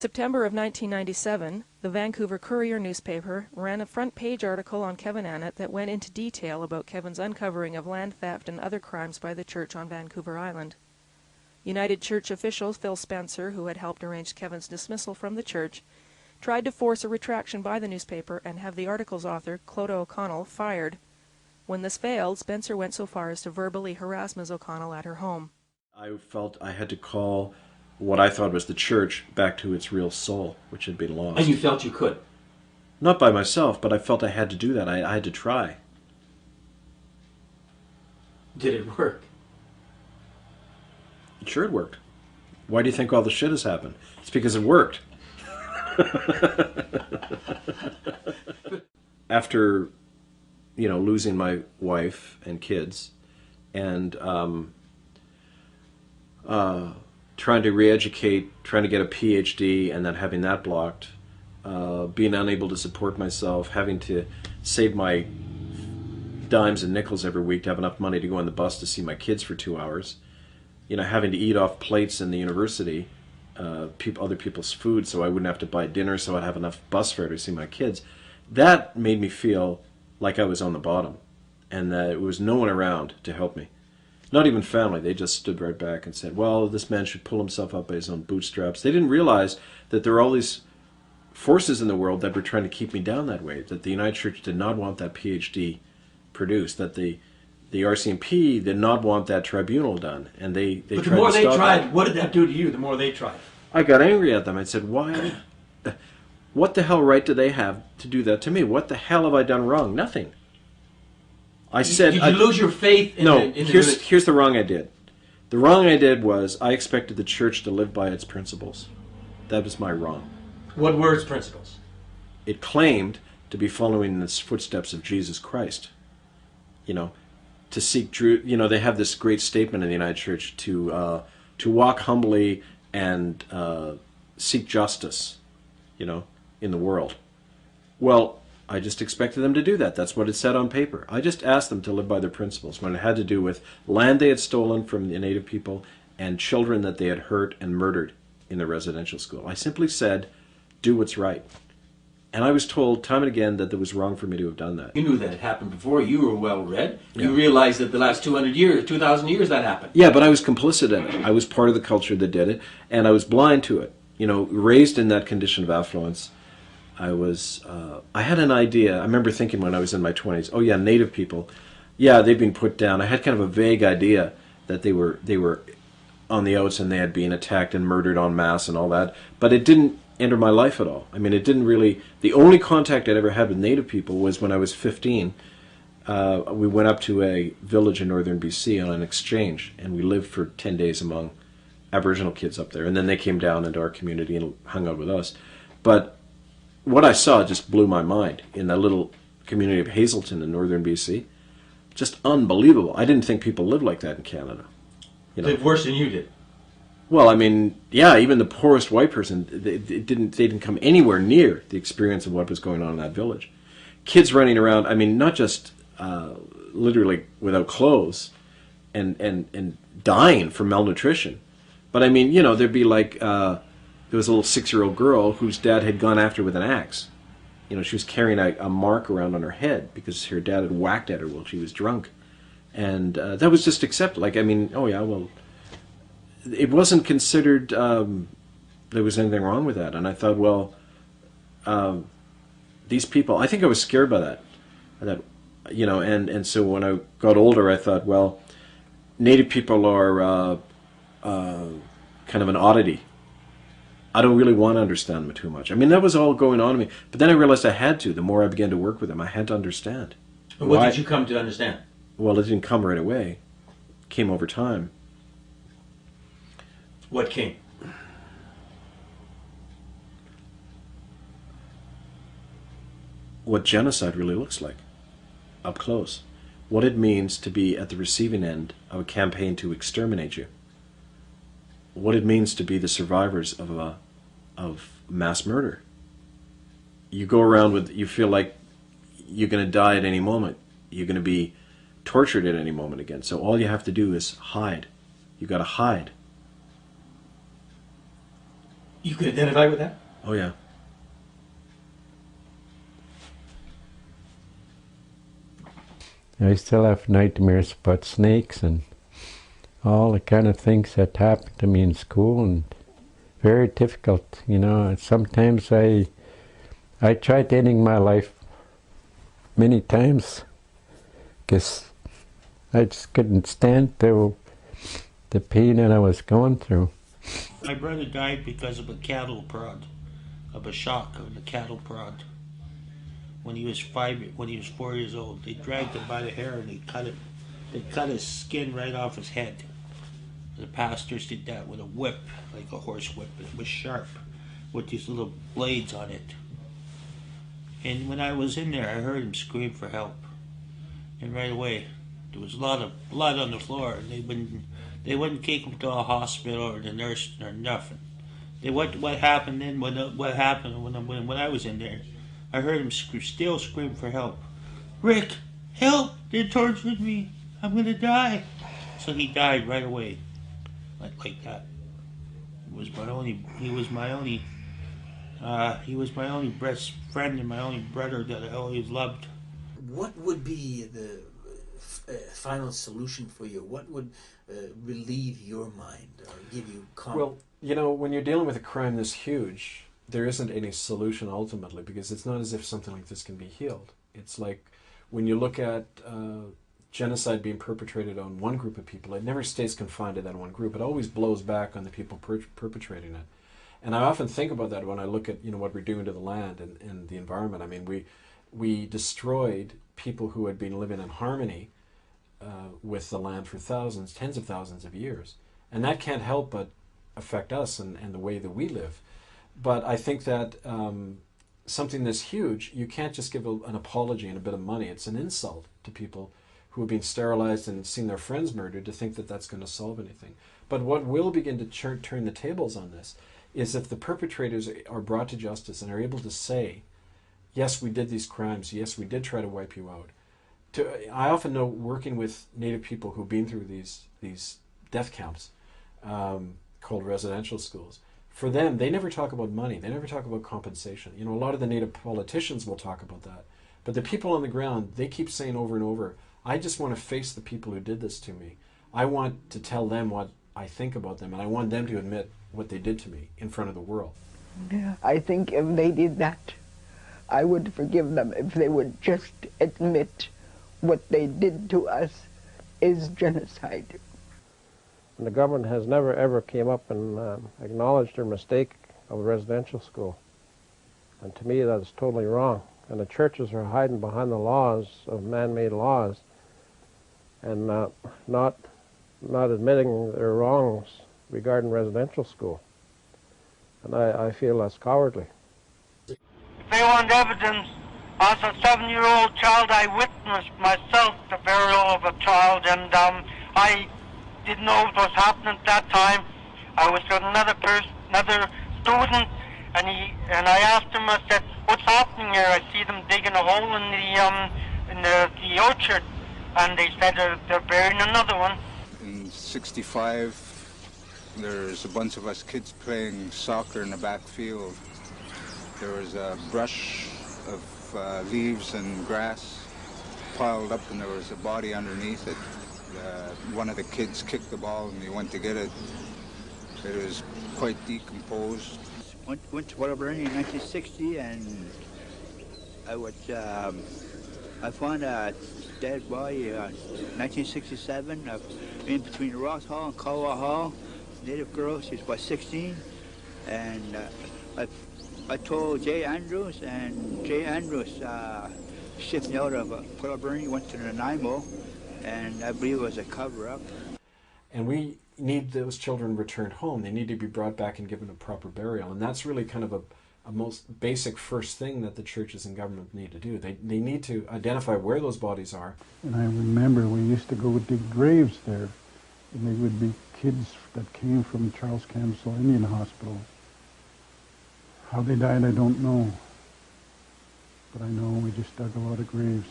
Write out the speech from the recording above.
September of 1997, the Vancouver Courier newspaper ran a front-page article on Kevin Annett that went into detail about Kevin's uncovering of land theft and other crimes by the church on Vancouver Island. United Church official Phil Spencer, who had helped arrange Kevin's dismissal from the church, tried to force a retraction by the newspaper and have the article's author, Clodagh O'Connell, fired. When this failed, Spencer went so far as to verbally harass Ms. O'Connell at her home. I felt I had to call what I thought was the church back to its real soul, which had been lost. And you felt you could? Not by myself, but I felt I had to do that. I had to try. Did it work? Sure it worked. Why do you think all the shit has happened? It's because it worked. After, losing my wife and kids and trying to re-educate, trying to get a PhD and then having that blocked, being unable to support myself, having to save my dimes and nickels every week to have enough money to go on the bus to see my kids for 2 hours, having to eat off plates in the university, other people's food so I wouldn't have to buy dinner so I'd have enough bus fare to see my kids. That made me feel like I was on the bottom and that there was no one around to help me. Not even family. They just stood right back and said, well, this man should pull himself up by his own bootstraps. They didn't realize that there are all these forces in the world that were trying to keep me down that way, that the United Church did not want that PhD produced, that the RCMP did not want that tribunal done, and they but the tried more to they stop tried, it. what did that do to you? The more they tried. I got angry at them. I said, why? What the hell right do they have to do that to me? What the hell have I done wrong? Nothing. I said, Did you lose your faith in no, the here's the wrong I did. The wrong I did was I expected the church to live by its principles. That was my wrong. What were its principles? It claimed to be following in the footsteps of Jesus Christ. To seek truth. They have this great statement in the United Church to walk humbly and seek justice, in the world. Well, I just expected them to do that. That's what it said on paper. I just asked them to live by their principles when it had to do with land they had stolen from the native people and children that they had hurt and murdered in their residential school. I simply said, do what's right. And I was told time and again that it was wrong for me to have done that. You knew that it happened before. You were well read. Yeah. You realized that the last 200 years, 2,000 years that happened. Yeah, but I was complicit in it. I was part of the culture that did it, and I was blind to it. Raised in that condition of affluence, I had an idea. I remember thinking when I was in my 20s, oh yeah, native people, yeah, they've been put down. I had kind of a vague idea that they were on the outs and they had been attacked and murdered en masse and all that, but it didn't enter my life at all. I mean, it didn't really. The only contact I'd ever had with native people was when I was 15. We went up to a village in northern BC on an exchange, and we lived for 10 days among Aboriginal kids up there, and then they came down into our community and hung out with us. But what I saw just blew my mind in that little community of Hazelton in northern BC. Just unbelievable. I didn't think people lived like that in Canada. Lived worse than you did. Well, I mean, yeah, even the poorest white person, they didn't come anywhere near the experience of what was going on in that village. Kids running around, I mean, not just literally without clothes and dying from malnutrition, but I mean, there'd be like, there was a little 6-year-old girl whose dad had gone after with an axe. She was carrying a mark around on her head because her dad had whacked at her while she was drunk. And that was just accepted. Like, I mean, oh yeah, well, it wasn't considered there was anything wrong with that. And I thought, well, these people, I think I was scared by that. And so when I got older, I thought, well, native people are kind of an oddity. I don't really want to understand them too much. I mean, that was all going on in me. But then I realized I had to. The more I began to work with them, I had to understand. And what did you come to understand? Well, it didn't come right away. It came over time. What came? What genocide really looks like, up close. What it means to be at the receiving end of a campaign to exterminate you. What it means to be the survivors of mass murder. You go around you feel like you're going to die at any moment. You're going to be tortured at any moment again. So all you have to do is hide. You got to hide. You could identify with that? Oh, yeah. I still have nightmares about snakes and all the kind of things that happened to me in school, and very difficult, you know. Sometimes I tried ending my life many times because I just couldn't stand the pain that I was going through. My brother died because of a cattle prod, of a shock of a cattle prod. When he was 4 years old, they dragged him by the hair and they cut his skin right off his head. The pastors did that with a whip, like a horse whip. It was sharp, with these little blades on it. And when I was in there, I heard him scream for help. And right away, there was a lot of blood on the floor, and they wouldn't take him to a hospital or the nurse or nothing. What happened then? What happened when I was in there? I heard him still scream for help. Rick, help! They tortured me. I'm gonna die. So he died right away, like that. He was my only best friend and my only brother that I always loved. What would be the final solution for you? What would relieve your mind or give you calm? Well, you know, when you're dealing with a crime this huge, there isn't any solution ultimately, because it's not as if something like this can be healed. It's like when you look at genocide being perpetrated on one group of people, it never stays confined to that one group. It always blows back on the people perpetrating it. And I often think about that when I look at, you know, what we're doing to the land and the environment. I mean, we destroyed people who had been living in harmony with the land for thousands, tens of thousands of years. And that can't help but affect us and the way that we live. But I think that something this huge, you can't just give an apology and a bit of money. It's an insult to people who have been sterilized and seen their friends murdered to think that that's going to solve anything. But what will begin to turn the tables on this is if the perpetrators are brought to justice and are able to say, yes, we did these crimes, yes, we did try to wipe you out. I often know, working with Native people who've been through these death camps called residential schools, for them, they never talk about money. They never talk about compensation. You know, a lot of the Native politicians will talk about that. But the people on the ground, they keep saying over and over, I just want to face the people who did this to me. I want to tell them what I think about them, and I want them to admit what they did to me in front of the world. Yeah. I think if they did that, I would forgive them if they would just admit what they did to us is genocide. And the government has never ever came up and acknowledged their mistake of a residential school. And to me that's totally wrong. And the churches are hiding behind the laws of man-made laws and not admitting their wrongs regarding residential school. And I feel that's cowardly. If they want evidence, as a 7-year-old child, I witnessed myself the burial of a child, and I didn't know what was happening at that time. I was with another student, and I asked him, I said, what's happening here? I see them digging a hole in the orchard, and they said they're burying another one. In '65, there's a bunch of us kids playing soccer in the back field. There was a brush of leaves and grass piled up, and there was a body underneath it. One of the kids kicked the ball and he went to get it. It was quite decomposed. Went to Waterbury in 1960, and I found a dead body in 1967 in between Ross Hall and Colwell Hall. Native girl, she was about 16, and I told Jay Andrews, and Jay Andrews shipped me out of Waterbury, went to Nanaimo, and I believe it was a cover-up. And we need those children returned home. They need to be brought back and given a proper burial. And that's really kind of a most basic first thing that the churches and government need to do. They need to identify where those bodies are. And I remember we used to go dig graves there, and they would be kids that came from Charles Camsell Indian Hospital. How they died, I don't know. But I know we just dug a lot of graves.